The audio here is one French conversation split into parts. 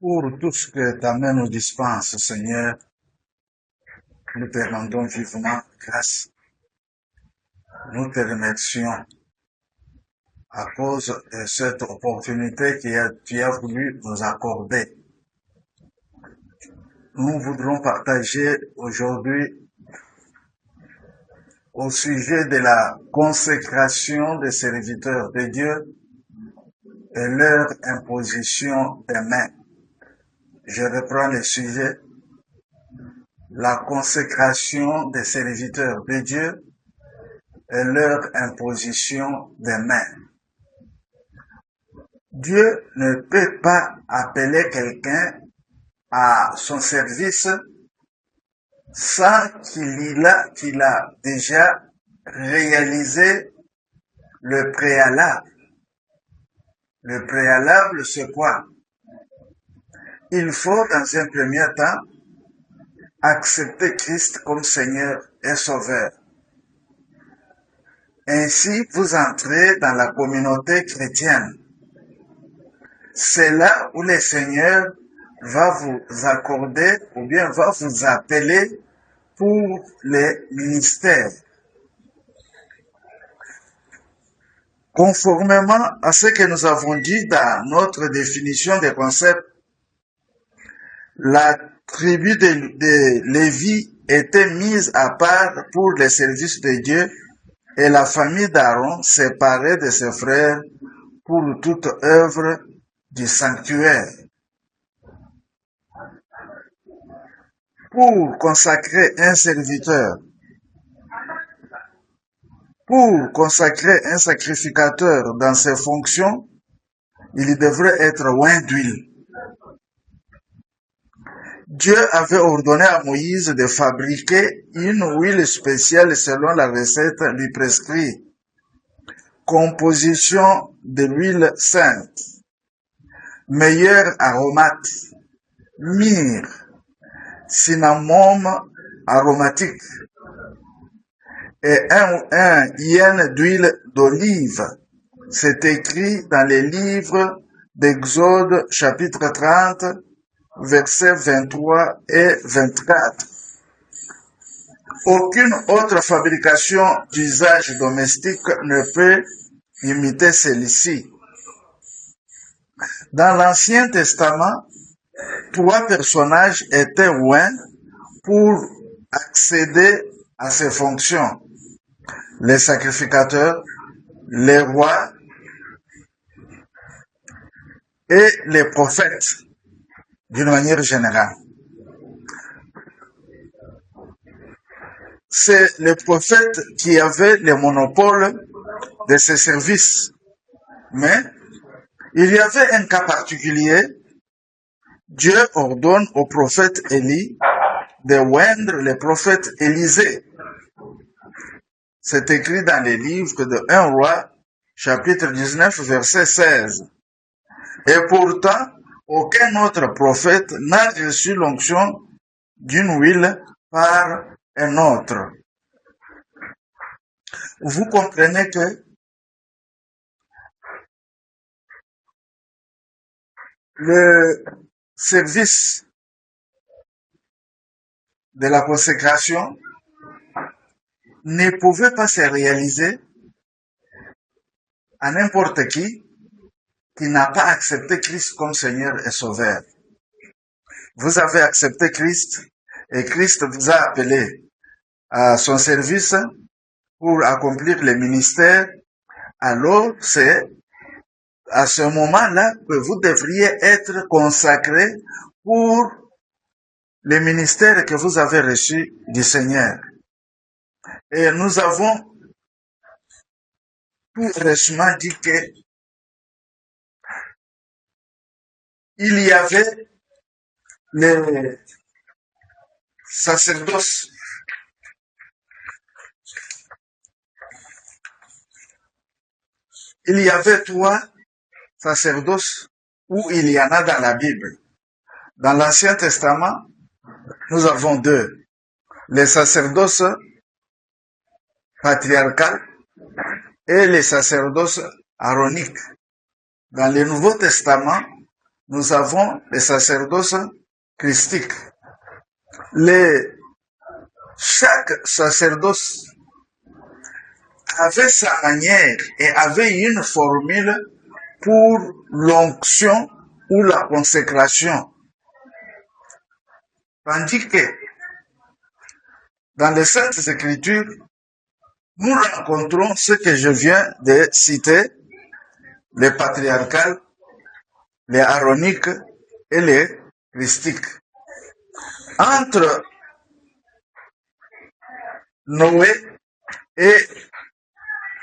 pour tout ce que ta main nous dispense, Seigneur. Nous te rendons vivement grâce. Nous te remercions à cause de cette opportunité que tu as voulu nous accorder. Nous voudrons partager aujourd'hui au sujet de la consécration des serviteurs de Dieu et leur imposition des mains. Je reprends le sujet. La consécration des serviteurs de Dieu et leur imposition des mains. Dieu ne peut pas appeler quelqu'un à son service sans qu'il a déjà réalisé le préalable. Le préalable, c'est quoi? Il faut, dans un premier temps, accepter Christ comme Seigneur et Sauveur. Ainsi, vous entrez dans la communauté chrétienne. C'est là où le Seigneur va vous accorder ou bien va vous appeler pour les ministères. Conformément à ce que nous avons dit dans notre définition des concepts, la tribu de Lévi était mise à part pour le service de Dieu et la famille d'Aaron séparée de ses frères pour toute œuvre du sanctuaire. Pour consacrer un serviteur, pour consacrer un sacrificateur dans ses fonctions, il devrait être oint d'huile. Dieu avait ordonné à Moïse de fabriquer une huile spéciale selon la recette lui prescrite. Composition de l'huile sainte, meilleur aromate, myrrhe, cinnamome aromatique et un hyène d'huile d'olive. C'est écrit dans les livres d'Exode chapitre 30, versets 23 et 24. Aucune autre fabrication d'usage domestique ne peut imiter celle-ci. Dans l'Ancien Testament, 3 personnages étaient oints pour accéder à ces fonctions. Les sacrificateurs, les rois et les prophètes, d'une manière générale. C'est le prophète qui avait le monopole de ces services. Mais il y avait un cas particulier. Dieu ordonne au prophète Élie de oindre le prophète Élisée. C'est écrit dans les livres de 1 Roi, chapitre 19, verset 16. Et pourtant, aucun autre prophète n'a reçu l'onction d'une huile par un autre. Vous comprenez que le service de la consécration ne pouvait pas se réaliser à n'importe qui n'a pas accepté Christ comme Seigneur et Sauveur. Vous avez accepté Christ et Christ vous a appelé à son service pour accomplir le ministère. Alors c'est à ce moment-là que vous devriez être consacré pour le ministère que vous avez reçu du Seigneur. Et nous avons tout récemment dit que il y avait le sacerdoce. Il y avait 3 sacerdoces où il y en a dans la Bible. Dans l'Ancien Testament, nous avons 2. Les sacerdoces patriarcal et les sacerdoces aaroniques. Dans le Nouveau Testament, nous avons les sacerdoces christiques. Chaque sacerdoce avait sa manière et avait une formule pour l'onction ou la consécration. Tandis que dans les Saintes Écritures, nous rencontrons ce que je viens de citer, les patriarcales, les aaroniques et les christiques. Entre Noé et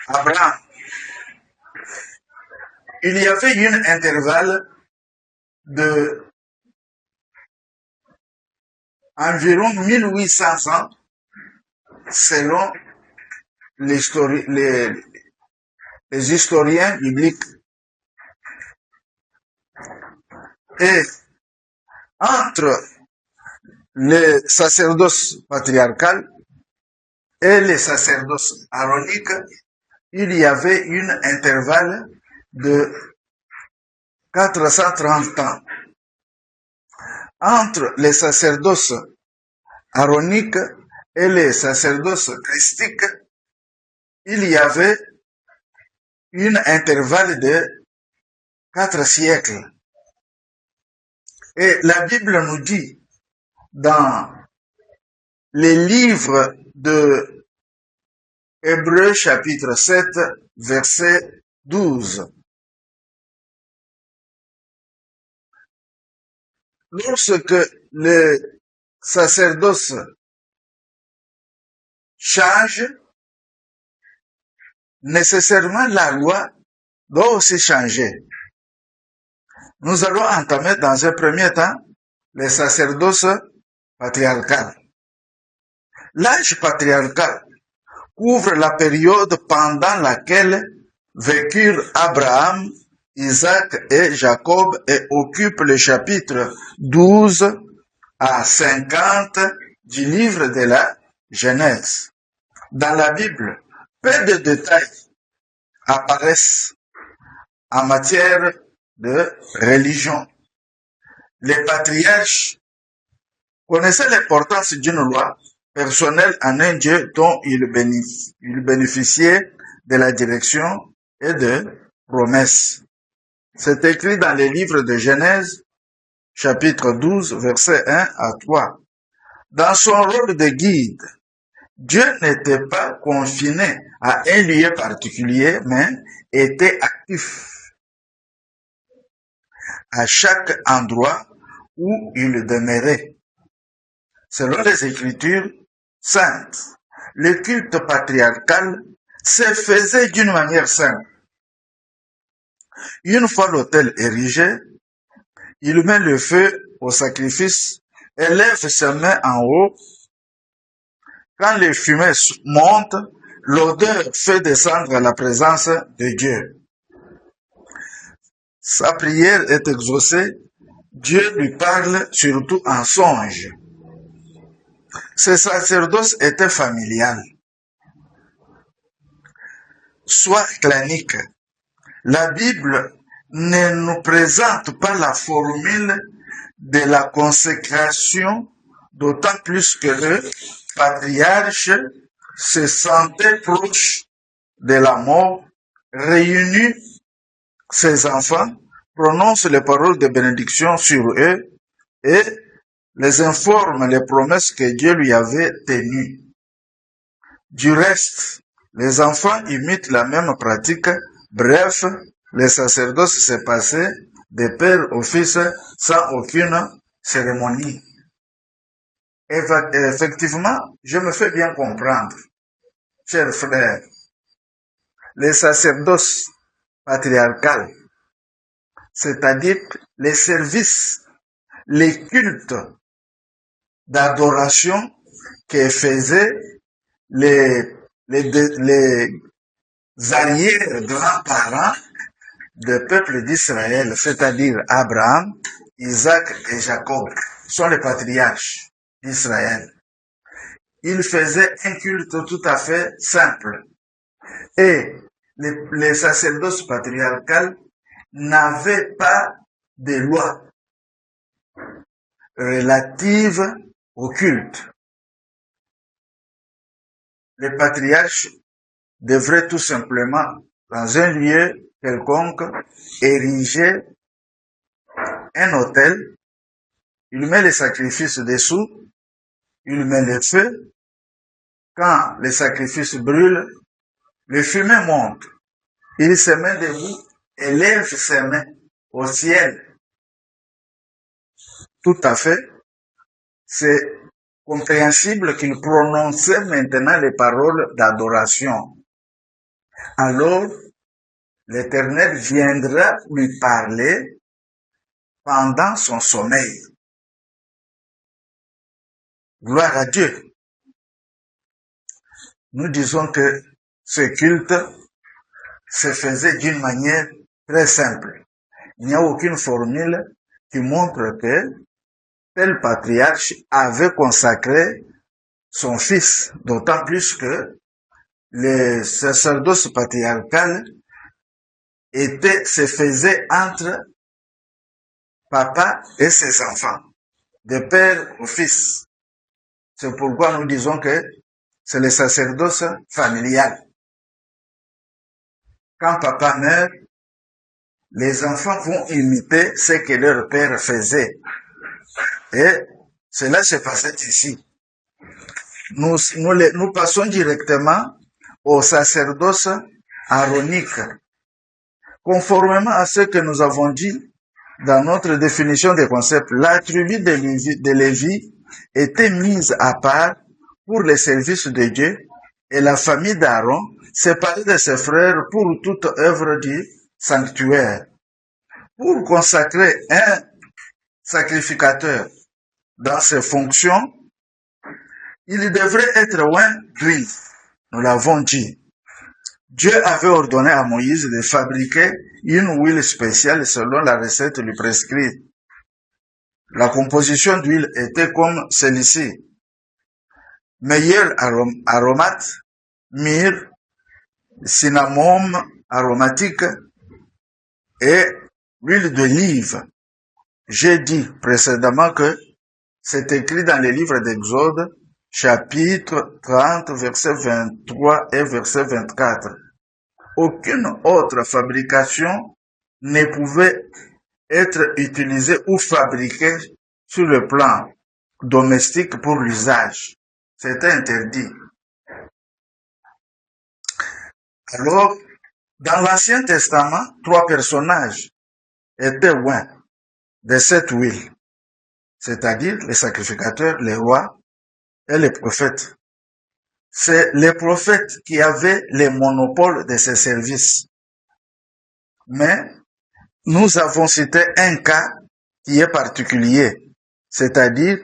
Abraham, il y avait un intervalle de environ 1800 ans selon les historiens bibliques. Et entre les sacerdoces patriarcales et les sacerdoces aaroniques, il y avait un intervalle de 430 ans. Entre les sacerdoces aaroniques et les sacerdoces christiques, il y avait un intervalle de 4 siècles. Et la Bible nous dit dans les livres de Hébreux chapitre 7, verset 12. Lorsque le sacerdoce change, nécessairement la loi doit aussi changer. Nous allons entamer dans un premier temps les sacerdoces patriarcales. L'âge patriarcal couvre la période pendant laquelle vécurent Abraham, Isaac et Jacob et occupe le chapitre 12 à 50 du livre de la Genèse. Dans la Bible, peu de détails apparaissent en matière de religion. Les patriarches connaissaient l'importance d'une loi personnelle en un Dieu dont ils bénéficiaient de la direction et de promesses. C'est écrit dans les livres de Genèse, chapitre 12, versets 1 à 3. Dans son rôle de guide, Dieu n'était pas confiné à un lieu particulier, mais était actif à chaque endroit où il demeurait. Selon les Écritures saintes, le culte patriarcal se faisait d'une manière simple. Une fois l'autel érigé, il met le feu au sacrifice et lève ses mains en haut. Quand les fumées montent, l'odeur fait descendre la présence de Dieu. Sa prière est exaucée, Dieu lui parle surtout en songe. Ce sacerdoce était familial, soit clanique. La Bible ne nous présente pas la formule de la consécration, d'autant plus que le patriarche se sentait proche de la mort, réunit ses enfants, prononce les paroles de bénédiction sur eux et les informe les promesses que Dieu lui avait tenues. Du reste, les enfants imitent la même pratique. Bref, le sacerdoce s'est passé de père au fils sans aucune cérémonie. Effectivement, je me fais bien comprendre, chers frères. Les sacerdoces patriarcales, c'est-à-dire les services, les cultes d'adoration que faisaient les arrière-grands-parents du peuple d'Israël, c'est-à-dire Abraham, Isaac et Jacob, sont les patriarches d'Israël. Ils faisaient un culte tout à fait simple. Et les sacerdoces patriarcales n'avaient pas des lois relatives au culte. Les patriarches devraient tout simplement, dans un lieu quelconque, ériger un autel. Il met les sacrifices dessous, il met le feu. Quand les sacrifices brûlent, le fumée monte. Il se met debout et lève ses mains au ciel. Tout à fait. C'est compréhensible qu'il prononçait maintenant les paroles d'adoration. Alors, l'Éternel viendra lui parler pendant son sommeil. Gloire à Dieu. Nous disons que ce culte se faisait d'une manière très simple. Il n'y a aucune formule qui montre que tel patriarche avait consacré son fils, d'autant plus que le sacerdoce patriarcal se faisait entre papa et ses enfants, de père au fils. C'est pourquoi nous disons que c'est le sacerdoce familial. Quand papa meurt, les enfants vont imiter ce que leur père faisait. Et cela se passait ici. Nous passons directement au sacerdoce aaronique. Conformément à ce que nous avons dit dans notre définition des concepts, la tribu de Lévi était mise à part pour les services de Dieu et la famille d'Aaron séparée de ses frères pour toute œuvre du sanctuaire. Pour consacrer un sacrificateur dans ses fonctions, il devrait être oint d'huile. Nous l'avons dit. Dieu avait ordonné à Moïse de fabriquer une huile spéciale selon la recette lui prescrite. La composition d'huile était comme celle-ci. Meilleur aromate, myrrhe, cinnamome aromatique et l'huile d'olive. J'ai dit précédemment que c'est écrit dans les livres d'Exode, chapitre 30, verset 23 et verset 24. Aucune autre fabrication ne pouvait être utilisée ou fabriquée sur le plan domestique pour l'usage. C'était interdit. Alors, dans l'Ancien Testament, 3 personnages étaient oints de cette huile, c'est-à-dire les sacrificateurs, les rois et les prophètes. C'est les prophètes qui avaient le monopole de ces services. Mais nous avons cité un cas qui est particulier, c'est-à-dire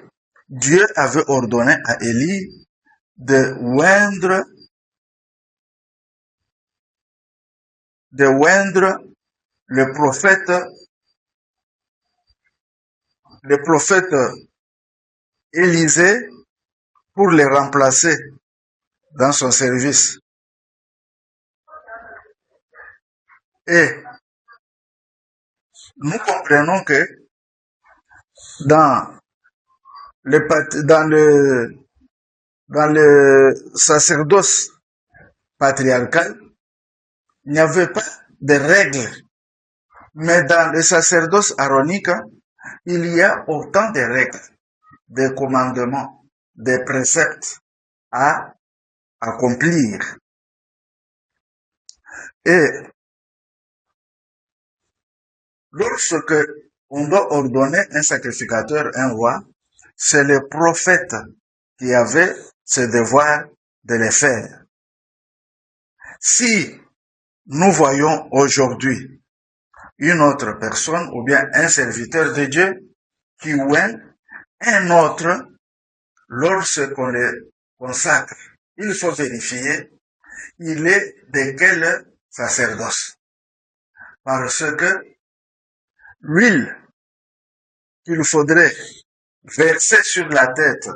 Dieu avait ordonné à Élie de oindre le prophète Élisée pour le remplacer dans son service. Et nous comprenons que dans le sacerdoce patriarcal, il n'y avait pas de règles. Mais dans le sacerdoce aaronique, il y a autant de règles, de commandements, de préceptes à accomplir. Et lorsque on doit ordonner un sacrificateur, un roi, c'est le prophète qui avait ce devoir de le faire. Si nous voyons aujourd'hui une autre personne ou bien un serviteur de Dieu qui oint un autre lorsqu'on le consacre, il faut vérifier il est de quel sacerdoce. Parce que l'huile qu'il faudrait verser sur la tête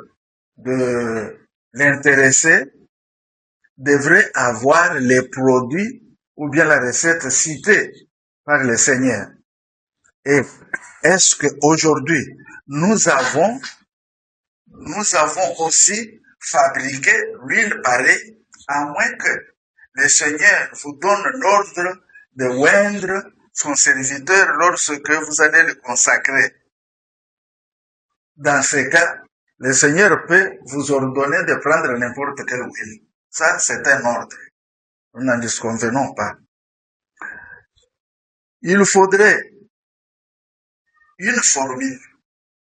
de l'intéressé devrait avoir les produits ou bien la recette citée par le Seigneur. Et est-ce qu'aujourd'hui, nous avons aussi fabriqué l'huile pareille, à moins que le Seigneur vous donne l'ordre de oindre son serviteur lorsque vous allez le consacrer. Dans ce cas, le Seigneur peut vous ordonner de prendre n'importe quelle huile. Ça, c'est un ordre. Nous n'en disconvenons pas. Il faudrait une formule.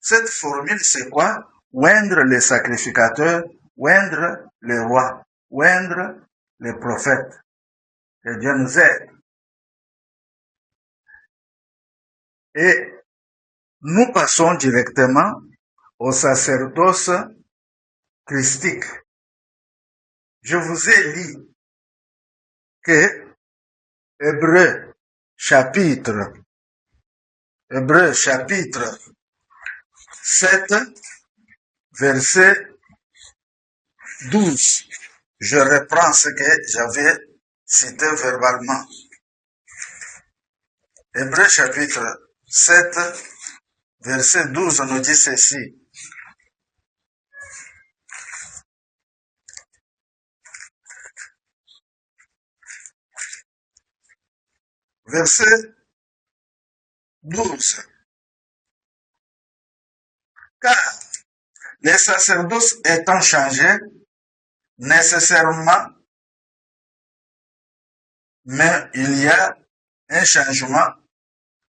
Cette formule, c'est quoi? Oindre les sacrificateurs, oindre les rois, oindre les prophètes. Que Dieu nous aide. Et nous passons directement au sacerdoce christique. Je vous ai dit que Hébreux chapitre 7, verset 12. Je reprends ce que j'avais cité verbalement. Hébreux chapitre 7, verset 12 nous dit ceci. Verset 12. Car les sacerdoces étant changés, nécessairement, mais il y a un changement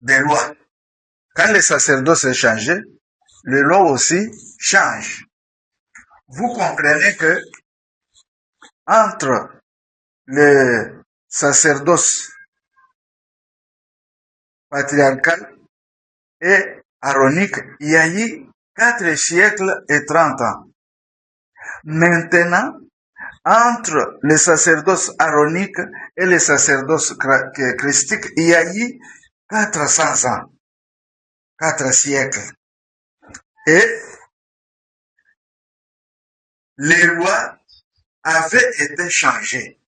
des lois. Quand les sacerdoces est changé, les lois aussi changent. Vous comprenez que entre les sacerdoces patriarcal et aaronique, il y a eu 4 siècles et 30 ans. Maintenant, entre les sacerdoces aaroniques et les sacerdoces christiques, il y a eu 400 ans, 4 siècles. Et les lois avaient été changées.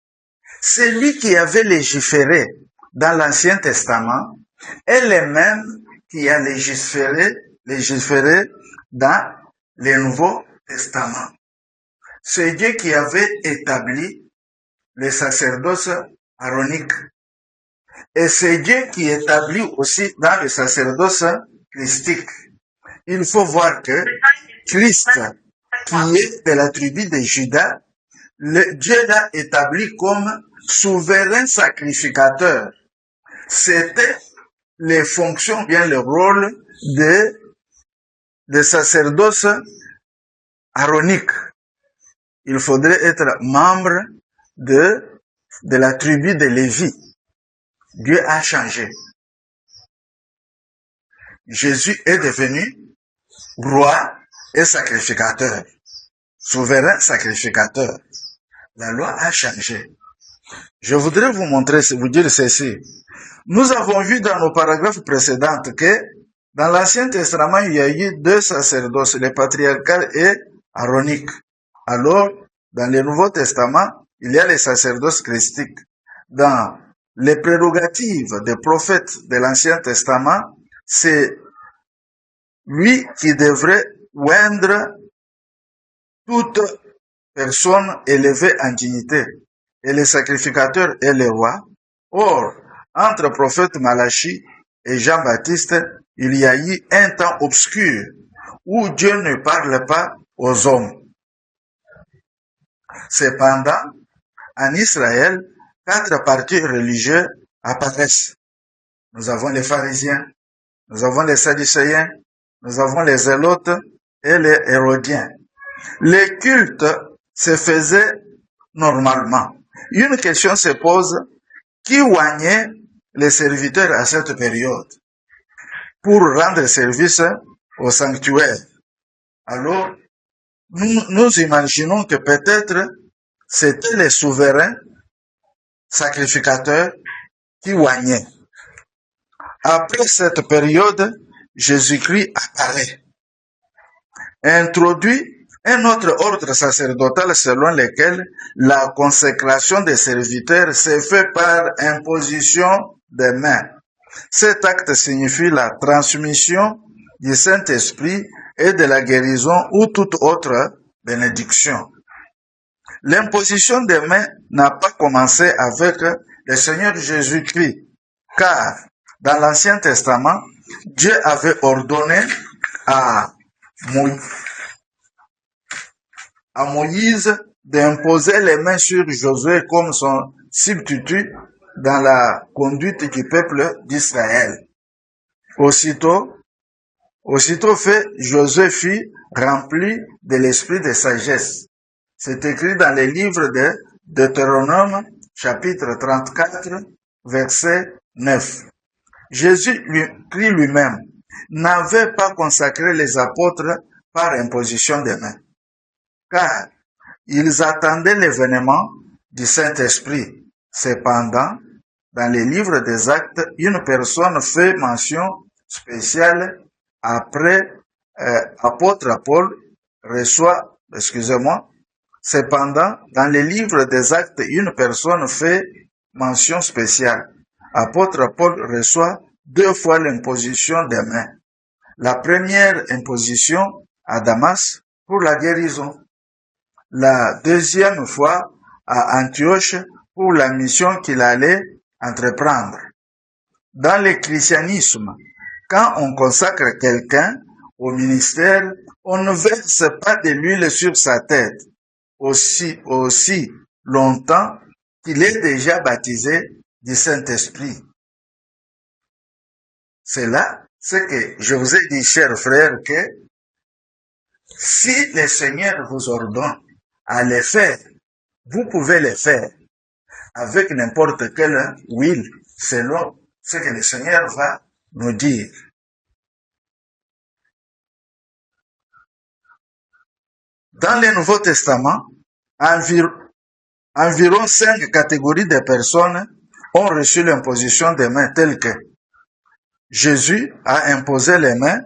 Celui qui avait légiféré dans l'Ancien Testament est le même qui a légiféré dans le Nouveau Testament. C'est Dieu qui avait établi le sacerdoce aaronique. Et c'est Dieu qui établit aussi dans le sacerdoce christique. Il faut voir que Christ, qui est de la tribu de Juda, Dieu l'a établi comme souverain sacrificateur. C'était les fonctions, bien le rôle de sacerdoce aaronique. Il faudrait être membre de la tribu de Lévi. Dieu a changé. Jésus est devenu roi et sacrificateur. Souverain sacrificateur. La loi a changé. Je voudrais vous dire ceci. Nous avons vu dans nos paragraphes précédents que dans l'Ancien Testament, il y a eu 2 sacerdoces, le patriarcal et aaronique. Alors, dans le Nouveau Testament, il y a les sacerdoces christiques. Dans les prérogatives des prophètes de l'Ancien Testament, c'est lui qui devrait oindre toute personne élevée en dignité, et les sacrificateurs et les rois. Or, entre prophète Malachie et Jean-Baptiste, il y a eu un temps obscur où Dieu ne parle pas aux hommes. Cependant, en Israël, 4 partis religieux apparaissent. Nous avons les pharisiens, nous avons les sadducéens, nous avons les zélotes et les hérodiens. Les cultes se faisaient normalement. Une question se pose, qui oignait les serviteurs à cette période pour rendre service au sanctuaire? Alors, nous imaginons que peut-être c'était les souverains sacrificateurs qui oignaient. Après cette période, Jésus-Christ apparaît, introduit un autre ordre sacerdotal selon lequel la consécration des serviteurs se fait par imposition des mains. Cet acte signifie la transmission du Saint-Esprit et de la guérison ou toute autre bénédiction. L'imposition des mains n'a pas commencé avec le Seigneur Jésus-Christ, car dans l'Ancien Testament, Dieu avait ordonné à Moïse d'imposer les mains sur Josué comme son substitut dans la conduite du peuple d'Israël. Aussitôt fait, Josué fut rempli de l'esprit de sagesse. C'est écrit dans le livre de Deutéronome, chapitre 34, verset 9. Jésus lui-même n'avait pas consacré les apôtres par imposition des mains, car ils attendaient l'événement du Saint-Esprit. Cependant, dans les livres des Actes, une personne fait mention spéciale après apôtre Paul reçoit, cependant, dans les livres des Actes, une personne fait mention spéciale. Apôtre Paul reçoit 2 fois l'imposition des mains. La première imposition à Damas pour la guérison. La deuxième fois à Antioche pour la mission qu'il allait entreprendre. Dans le christianisme, quand on consacre quelqu'un au ministère, on ne verse pas de l'huile sur sa tête aussi longtemps qu'il est déjà baptisé du Saint-Esprit. C'est là ce que je vous ai dit, chers frères, que si le Seigneur vous ordonne à le faire, vous pouvez le faire avec n'importe quelle huile, selon ce que le Seigneur va nous dire. Dans le Nouveau Testament, environ 5 catégories de personnes ont reçu l'imposition des mains telles que Jésus a imposé les mains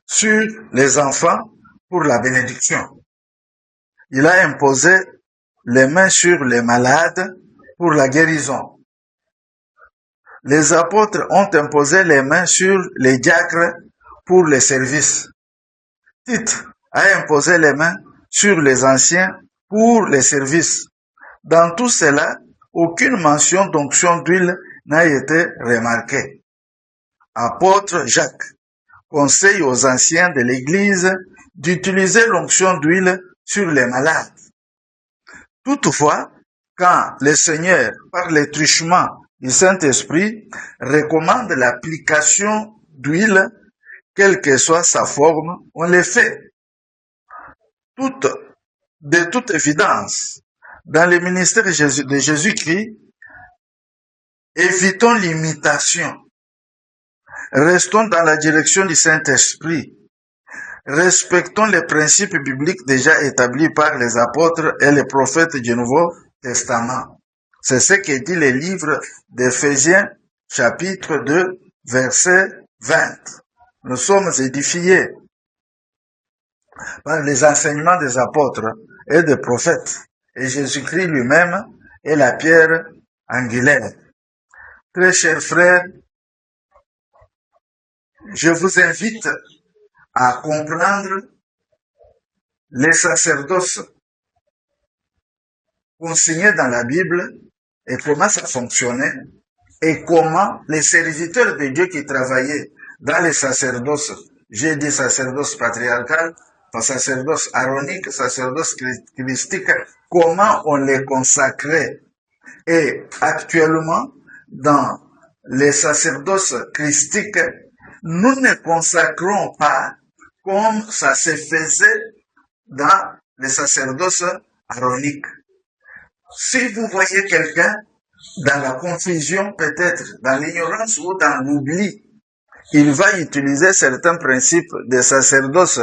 sur les enfants pour la bénédiction. Il a imposé les mains sur les malades pour la guérison. Les apôtres ont imposé les mains sur les diacres pour les services. Tite a imposé les mains sur les anciens pour les services. Dans tout cela, aucune mention d'onction d'huile n'a été remarquée. Apôtre Jacques conseille aux anciens de l'Église d'utiliser l'onction d'huile sur les malades. Toutefois, quand le Seigneur, par le truchement du Saint-Esprit, recommande l'application d'huile, quelle que soit sa forme, on le fait. De toute évidence, dans le ministère de Jésus-Christ, évitons l'imitation. Restons dans la direction du Saint-Esprit. Respectons les principes bibliques déjà établis par les apôtres et les prophètes du Nouveau Testament. C'est ce que dit le livre d'Éphésiens, chapitre 2, verset 20. Nous sommes édifiés par les enseignements des apôtres et des prophètes, et Jésus-Christ lui-même est la pierre angulaire. Très chers frères, je vous invite à comprendre les sacerdoces consignés dans la Bible et comment ça fonctionnait et comment les serviteurs de Dieu qui travaillaient dans les sacerdoces, j'ai dit sacerdoce patriarcal, sacerdoce aronique, sacerdoce christique, comment on les consacrait. Et actuellement, dans les sacerdoces christiques, nous ne consacrons pas comme ça se faisait dans les sacerdoces aroniques. Si vous voyez quelqu'un dans la confusion, peut-être dans l'ignorance ou dans l'oubli, il va utiliser certains principes des sacerdoces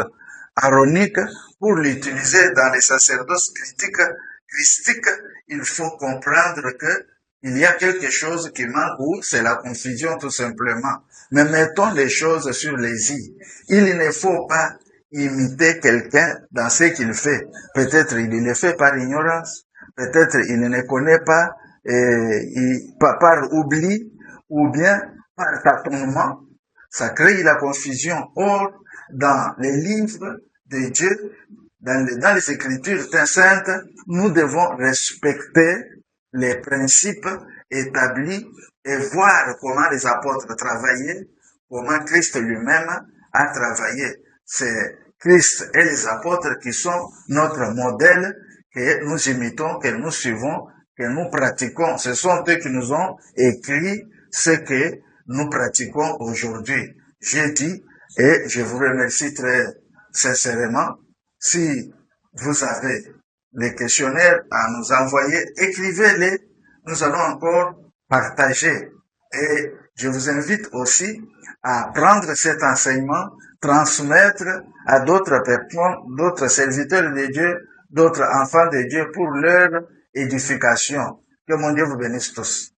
aroniques pour l'utiliser dans les sacerdoces christiques. Il faut comprendre que il y a quelque chose qui manque ou c'est la confusion tout simplement. Mais mettons les choses sur les i. Il ne faut pas imiter quelqu'un dans ce qu'il fait. Peut-être il le fait par ignorance, peut-être il ne connaît pas par oubli, ou bien par tâtonnement, ça crée la confusion. Or, dans les livres de Dieu, dans les Écritures saintes, nous devons respecter les principes établis et voir comment les apôtres travaillaient, comment Christ lui-même a travaillé. C'est Christ et les apôtres qui sont notre modèle, que nous imitons, que nous suivons, que nous pratiquons. Ce sont eux qui nous ont écrit ce que nous pratiquons aujourd'hui. J'ai dit, et je vous remercie très sincèrement, si vous avez les questionnaires à nous envoyer, écrivez-les, nous allons encore partager. Et je vous invite aussi à prendre cet enseignement, transmettre à d'autres personnes, d'autres serviteurs de Dieu, d'autres enfants de Dieu pour leur édification. Que mon Dieu vous bénisse tous.